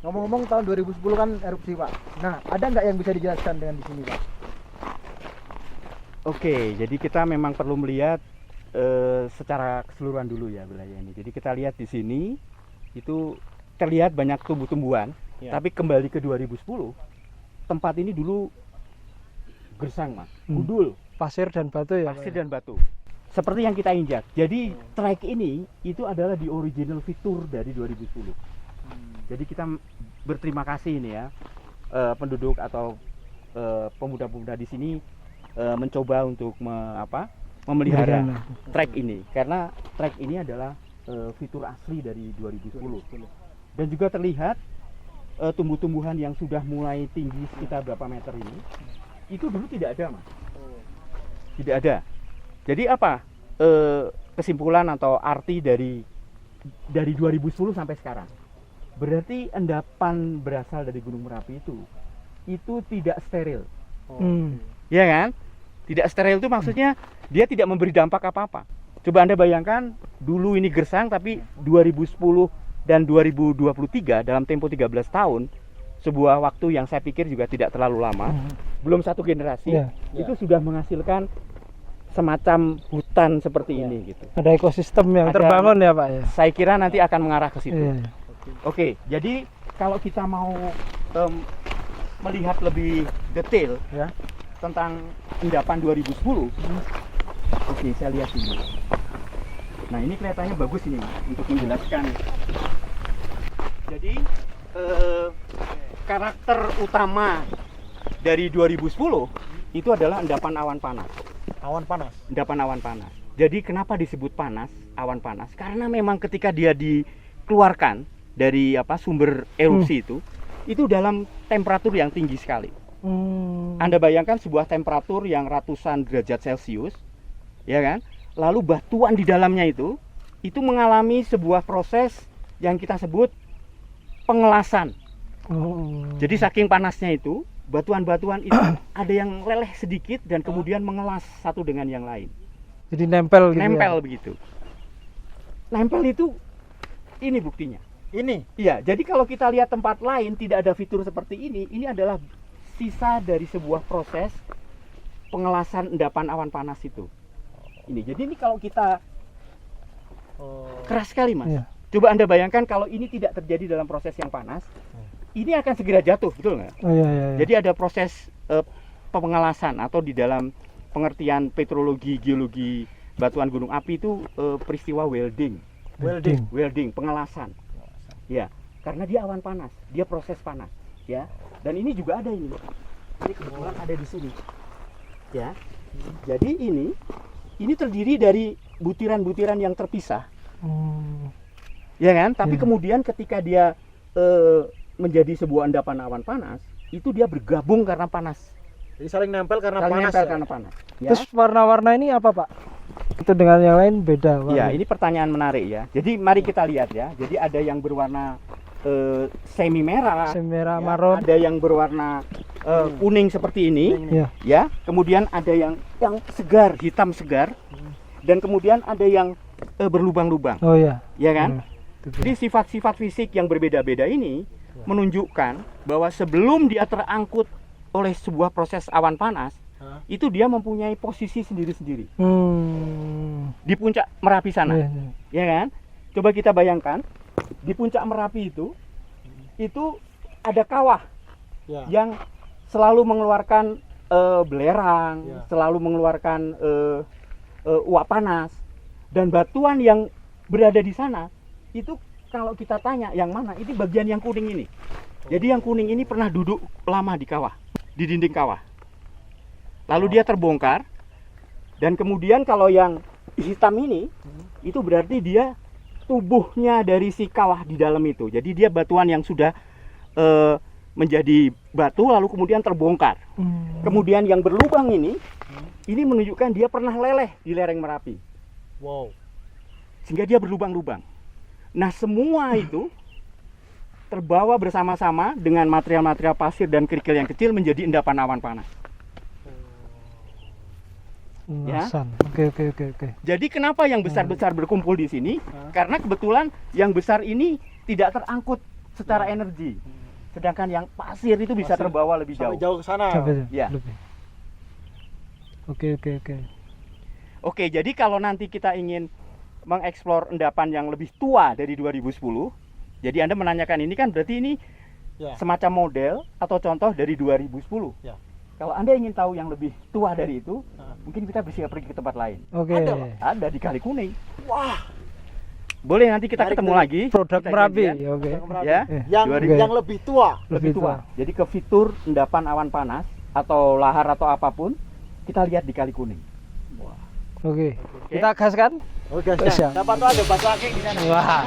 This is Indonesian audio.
Ngomong-ngomong tahun 2010 kan erupsi Pak. Nah, ada nggak yang bisa dijelaskan dengan di sini Pak? Oke, jadi kita memang perlu melihat secara keseluruhan dulu ya wilayah ini. Jadi kita lihat di sini itu terlihat banyak tumbuh-tumbuhan, tapi kembali ke 2010 tempat ini dulu gersang Mas, gundul, Pasir dan batu ya. pasir dan batu. Seperti yang kita injak. Jadi trek ini itu adalah di original fitur dari 2010. Jadi kita berterima kasih ini ya penduduk atau pemuda-pemuda di sini mencoba untuk memelihara trek ini, karena trek ini adalah fitur asli dari 2010. Dan juga terlihat tumbuh-tumbuhan yang sudah mulai tinggi sekitar berapa meter ini, itu dulu tidak ada Mas, tidak ada. Jadi apa kesimpulan atau arti dari 2010 sampai sekarang? Berarti endapan berasal dari Gunung Merapi itu tidak steril, ya kan? Tidak steril itu maksudnya dia tidak memberi dampak apa-apa. Coba Anda bayangkan dulu ini gersang, tapi 2010 dan 2023 dalam tempo 13 tahun, sebuah waktu yang saya pikir juga tidak terlalu lama, belum satu generasi, itu sudah menghasilkan semacam hutan seperti ini gitu. Ada ekosistem yang terbangun ya Pak ya. Saya kira nanti akan mengarah ke situ. Iya. Oke, jadi kalau kita mau melihat lebih detail ya tentang endapan 2010, oke, saya lihat ini. Nah, ini kelihatannya bagus ini Mas, untuk menjelaskan. Jadi karakter utama dari 2010 itu adalah endapan awan panas. Awan panas. Endapan awan panas. Jadi kenapa disebut panas, awan panas? Karena memang ketika dia dikeluarkan dari sumber erupsi itu dalam temperatur yang tinggi sekali. Anda bayangkan sebuah temperatur yang ratusan derajat Celcius, ya kan? Lalu batuan di dalamnya itu mengalami sebuah proses yang kita sebut pengelasan. Jadi saking panasnya itu, batuan-batuan itu ada yang leleh sedikit dan kemudian mengelas satu dengan yang lain. Jadi nempel gitu. Nempel ya? begitu. Nempel itu ini buktinya. Ini? Iya, jadi kalau kita lihat tempat lain tidak ada fitur seperti ini adalah sisa dari sebuah proses pengelasan endapan awan panas itu. Ini, jadi ini kalau kita keras sekali Mas. Iya. Coba Anda bayangkan kalau ini tidak terjadi dalam proses yang panas, ini akan segera jatuh, betul nggak? Oh iya. Jadi ada proses pengelasan, atau di dalam pengertian petrologi, geologi batuan gunung api itu peristiwa welding, pengelasan. Ya, karena dia awan panas, dia proses panas, ya. Dan ini juga ada ini kebetulan ada di sini, ya. Jadi ini terdiri dari butiran-butiran yang terpisah, ya kan? Tapi kemudian ketika dia menjadi sebuah endapan awan panas, itu dia bergabung karena panas. Jadi saling nempel karena Saling panas. nempel Ya? karena panas. Ya. Terus warna-warna ini apa Pak? Itu dengan yang lain beda warna. Ya, ini pertanyaan menarik ya. Jadi mari kita lihat ya. Jadi ada yang berwarna semi merah, Merah, ya, marun. ada yang berwarna kuning seperti ini, ya. Kemudian ada yang segar, hitam segar, dan kemudian ada yang berlubang-lubang. Oh iya. Ya kan? Itu dia. Jadi sifat-sifat fisik yang berbeda-beda ini menunjukkan bahwa sebelum dia terangkut oleh sebuah proses awan panas, itu dia mempunyai posisi sendiri-sendiri di puncak Merapi sana, ya kan? Coba kita bayangkan di puncak Merapi itu ada kawah yang selalu mengeluarkan belerang, selalu mengeluarkan uap panas, dan batuan yang berada di sana itu kalau kita tanya yang mana, ini bagian yang kuning ini. Jadi yang kuning ini pernah duduk lama di kawah, di dinding kawah. Lalu dia terbongkar, dan kemudian kalau yang hitam ini itu berarti dia tubuhnya dari si kawah di dalam itu. Jadi dia batuan yang sudah menjadi batu lalu kemudian terbongkar. Kemudian yang berlubang ini menunjukkan dia pernah leleh di lereng Merapi. Wow. Sehingga dia berlubang-lubang. Nah, semua itu terbawa bersama-sama dengan material-material pasir dan kerikil yang kecil menjadi endapan awan panas. Ya. Oke. Jadi kenapa yang besar-besar berkumpul di sini? Karena kebetulan yang besar ini tidak terangkut secara energi. Sedangkan yang pasir itu bisa Pasir terbawa lebih Sampai jauh. jauh ke sana. Sampai Ya. lebih. Oke. Oke, jadi kalau nanti kita ingin mengeksplor endapan yang lebih tua dari 2010, jadi Anda menanyakan ini kan berarti ini Ya. semacam model atau contoh dari 2010. Ya. Kalau Anda ingin tahu yang lebih tua dari itu, Nah. mungkin kita bisa pergi ke tempat lain. Oke. Ada, Pak? Ada di Kali Kuning. Wah, Boleh nanti kita Menarik ketemu tuh. lagi. Produk Kita Merapi. janjian. Oke. Ya, yang 2000. yang lebih tua. lebih tua. Jadi ke fitur endapan awan panas atau lahar atau apapun, kita lihat di Kali Kuning. Oke. Kita gaskan? Oke, Siap. siapa tuh ada bahasa akik di sana. Wah.